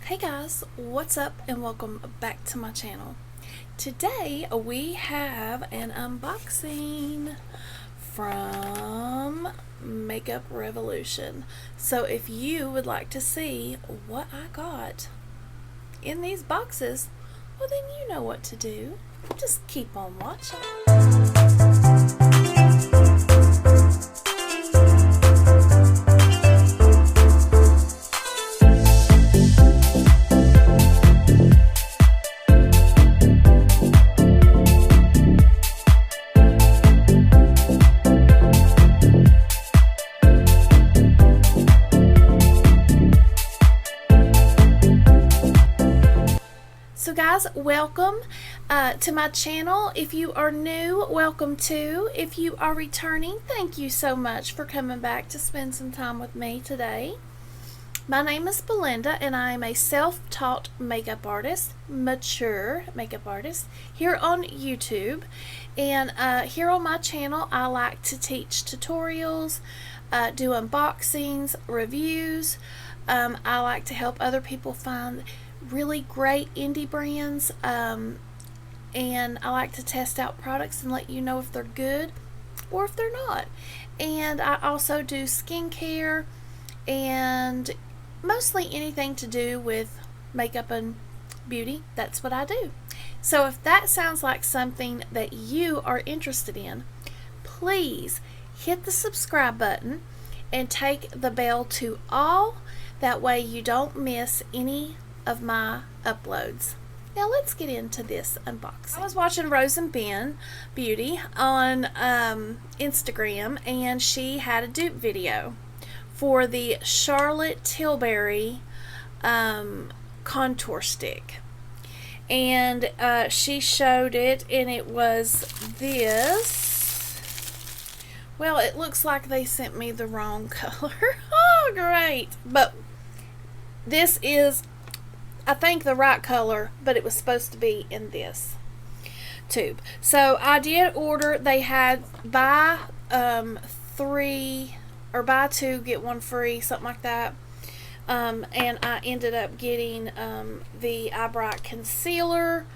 Hey guys, what's up and welcome back to my channel. Today we have an unboxing from Makeup Revolution. So if you would like to see what I got in these boxes, well then you know what to do. Just keep on watching. So guys, welcome to my channel. If you are new, welcome too. If you are returning, thank you so much for coming back to spend some time with me today. My name is Belinda and I am a self-taught makeup artist, mature makeup artist here on YouTube. And here on my channel I like to teach tutorials, do unboxings, reviews. I like to help other people find really great indie brands, and I like to test out products and let you know if they're good or if they're not. And I also do skincare and mostly anything to do with makeup and beauty. That's what I do. So if that sounds like something that you are interested in, please hit the subscribe button and take the bell to all. That way you don't miss any of my uploads. Now let's get into this unboxing. I was watching Rose and Ben Beauty on Instagram, and she had a dupe video for the Charlotte Tilbury contour stick, and she showed it, and it was this. Well, it looks like they sent me the wrong color. Oh great, but this is, I think, the right color, but it was supposed to be in this tube. So I did order, they had buy 3 or buy 2 get 1 free, something like that. And I ended up getting the Eyebright concealer,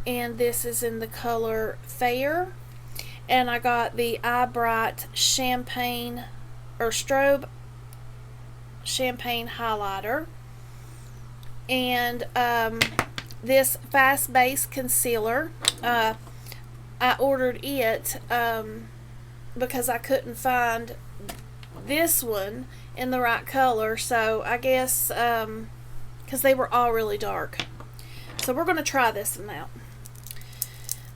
and this is in the color Fair. And I got the Eyebright champagne or strobe champagne highlighter. And this fast base concealer, I ordered it because I couldn't find this one in the right color, so I guess because they were all really dark. So we're going to try this one out.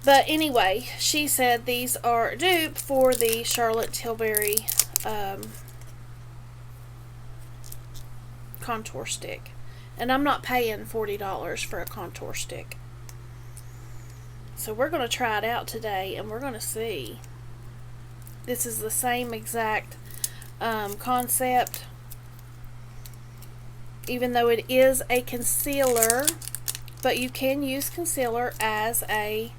But anyway, she said these are a dupe for the Charlotte Tilbury contour stick. And I'm not paying $40 for a contour stick. So we're going to try it out today, and we're going to see. This is the same exact concept, even though it is a concealer, but you can use concealer as a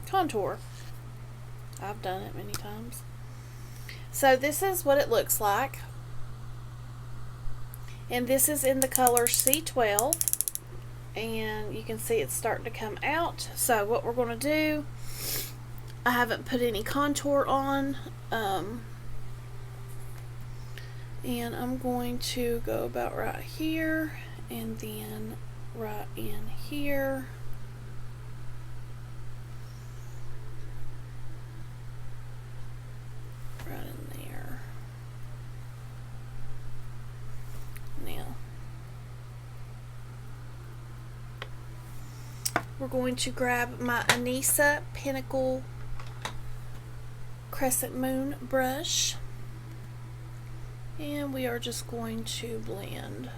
contour. I've done it many times. So this is what it looks like. And this is in the color C12, and you can see it's starting to come out. So what we're going to do, I haven't put any contour on, and I'm going to go about right here, and then right in here. Right in there. Now we're going to grab my Anissa Pinnacle Crescent Moon brush, and we are just going to blend.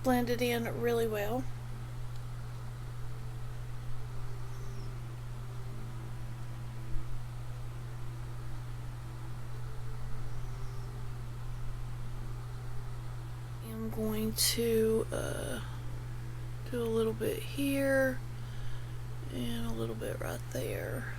Blend it in really well. going to do a little bit here and a little bit right there.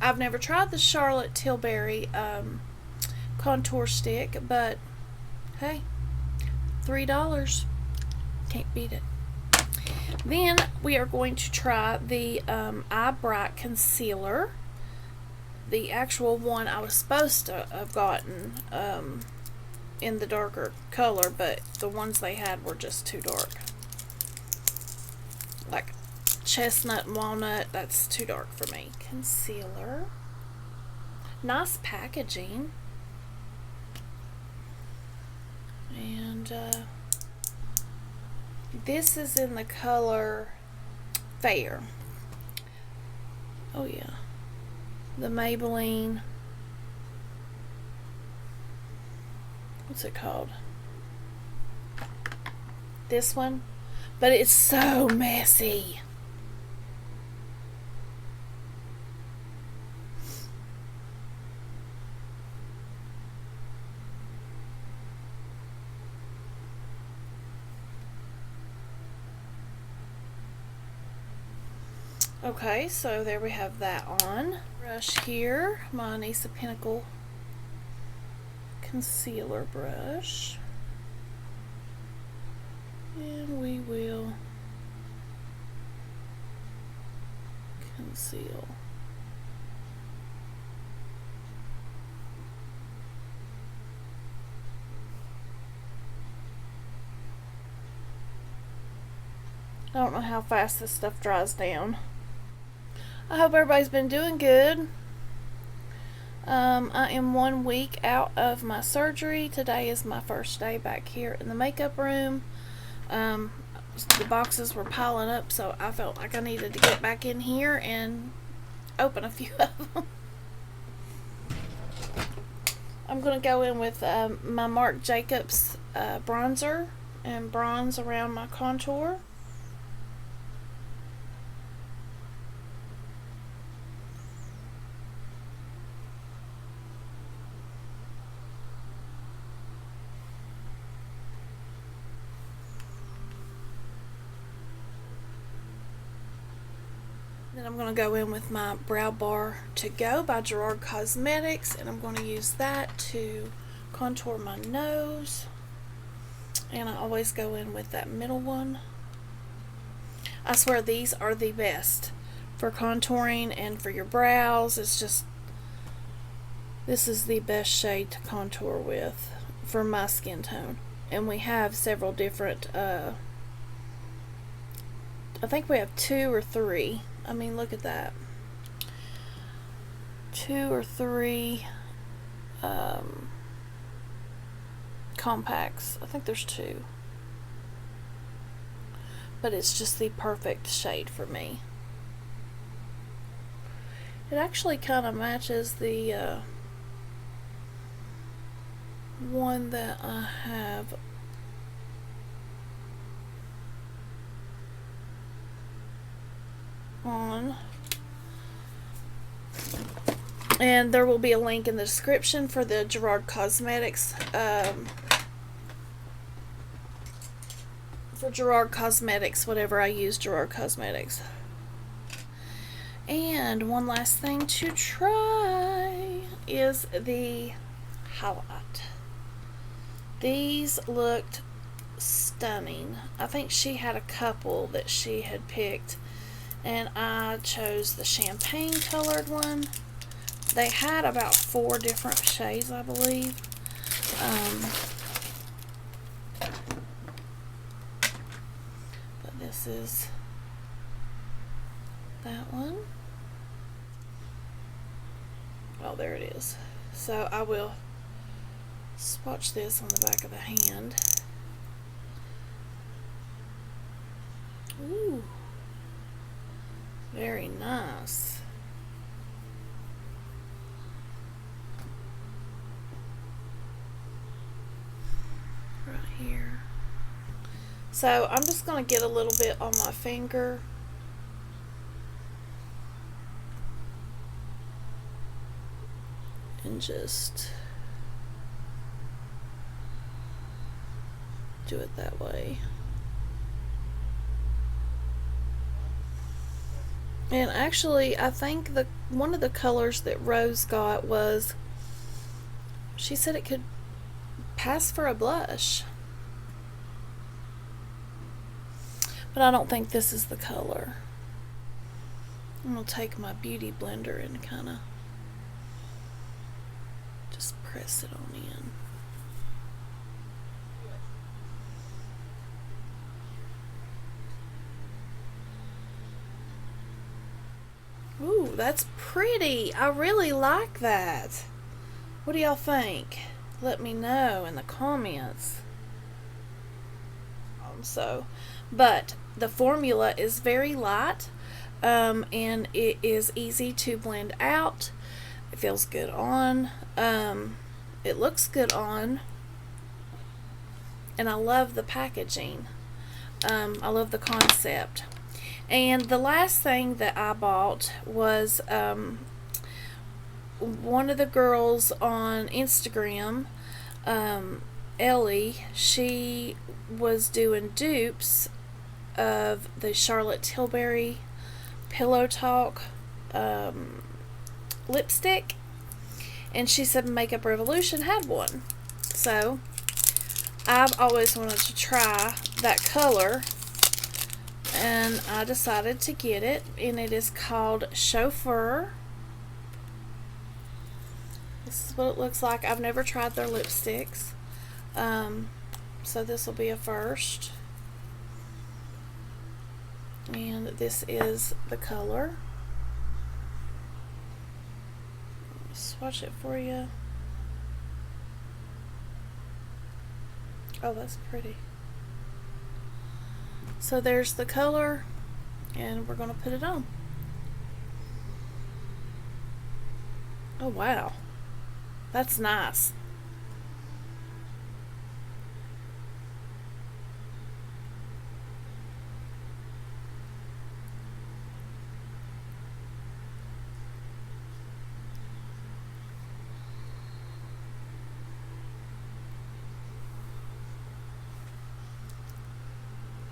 I've never tried the Charlotte Tilbury contour stick, but hey, $3. Can't beat it. Then we are going to try the Eyebright concealer. The actual one I was supposed to have gotten in the darker color, but the ones they had were just too dark. Like chestnut and walnut, that's too dark for me. Concealer. Nice packaging. And this is in the color Fair. Oh yeah. The Maybelline. What's it called? This one. But it's so messy. Okay, so there we have that on. Brush here, my Nisa Pinnacle concealer brush. And we will conceal. I don't know how fast this stuff dries down. I hope everybody's been doing good. I am 1 week out of my surgery. Today is my first day back here in the makeup room. The boxes were piling up, so I felt like I needed to get back in here and open a few of them. I'm going to go in with my Marc Jacobs bronzer and bronze around my contour. Then I'm going to go in with my Brow Bar To Go by Gerard Cosmetics, and I'm going to use that to contour my nose. And I always go in with that middle one. I swear these are the best for contouring and for your brows. It's just, this is the best shade to contour with for my skin tone. And we have several different, I think we have 2 or 3. I mean, look at that. 2 or 3 compacts. I think there's 2. But it's just the perfect shade for me. It actually kind of matches the one that I have on, and there will be a link in the description for the Gerard Cosmetics whatever I use, Gerard Cosmetics. And one last thing to try is the highlight. These looked stunning. I think she had a couple that she had picked, and I chose the champagne colored one. They had about 4 different shades, I believe. But this is that one. Oh, there it is. So I will swatch this on the back of the hand. Ooh, very nice. Right here. So I'm just going to get a little bit on my finger. And just do it that way. And actually, I think one of the colors that Rose got was, she said it could pass for a blush. But I don't think this is the color. I'm going to take my beauty blender and kind of just press it on in. Ooh, that's pretty. I really like that. What do y'all think? Let me know in the comments. But the formula is very light, and it is easy to blend out. It feels good on. It looks good on. And I love the packaging. I love the concept. And the last thing that I bought was one of the girls on Instagram, Ellie, she was doing dupes of the Charlotte Tilbury Pillow Talk lipstick, and she said Makeup Revolution had one. So I've always wanted to try that color, and I decided to get it, and it is called Chauffeur. This is what it looks like. I've never tried their lipsticks, so this will be a first. And this is the color. Let me swatch it for you. Oh, that's pretty. So there's the color, and we're going to put it on. Oh, wow. That's nice.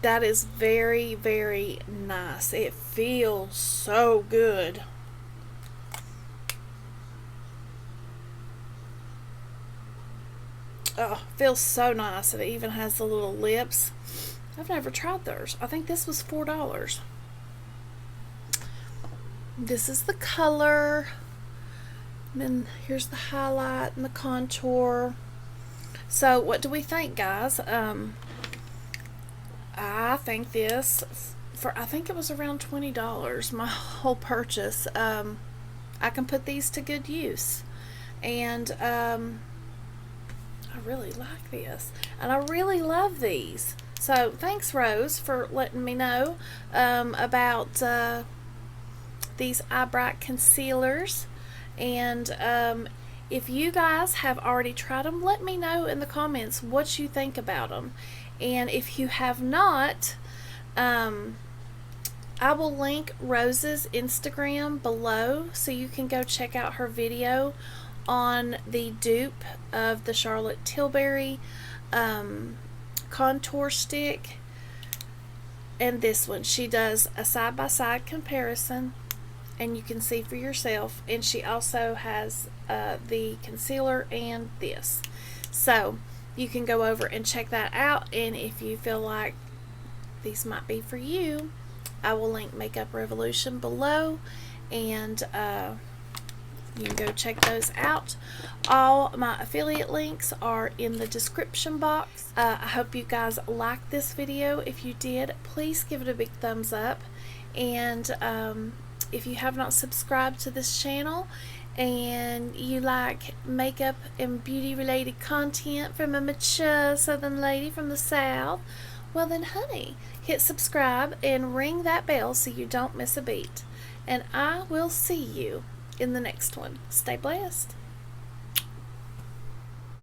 That is very, very nice. It feels so good. Oh, feels so nice. It even has the little lips. I've never tried theirs. I think this was $4. This is the color. And then here's the highlight and the contour. So what do we think, guys? I think this, I think it was around $20, my whole purchase. I can put these to good use. And I really like this. And I really love these. So thanks, Rose, for letting me know about these Eyebright concealers. And if you guys have already tried them, let me know in the comments what you think about them. And if you have not, I will link Rose's Instagram below so you can go check out her video on the dupe of the Charlotte Tilbury contour stick. And this one, she does a side-by-side comparison, and you can see for yourself. And she also has the concealer and this. So you can go over and check that out, and if you feel like these might be for you, I will link Makeup Revolution below, and you can go check those out. All my affiliate links are in the description box. I hope you guys liked this video. If you did, please give it a big thumbs up, and if you have not subscribed to this channel and you like makeup and beauty related content from a mature southern lady from the South, Well then, honey, hit subscribe and ring that bell so you don't miss a beat. And I will see you in the next one. Stay blessed.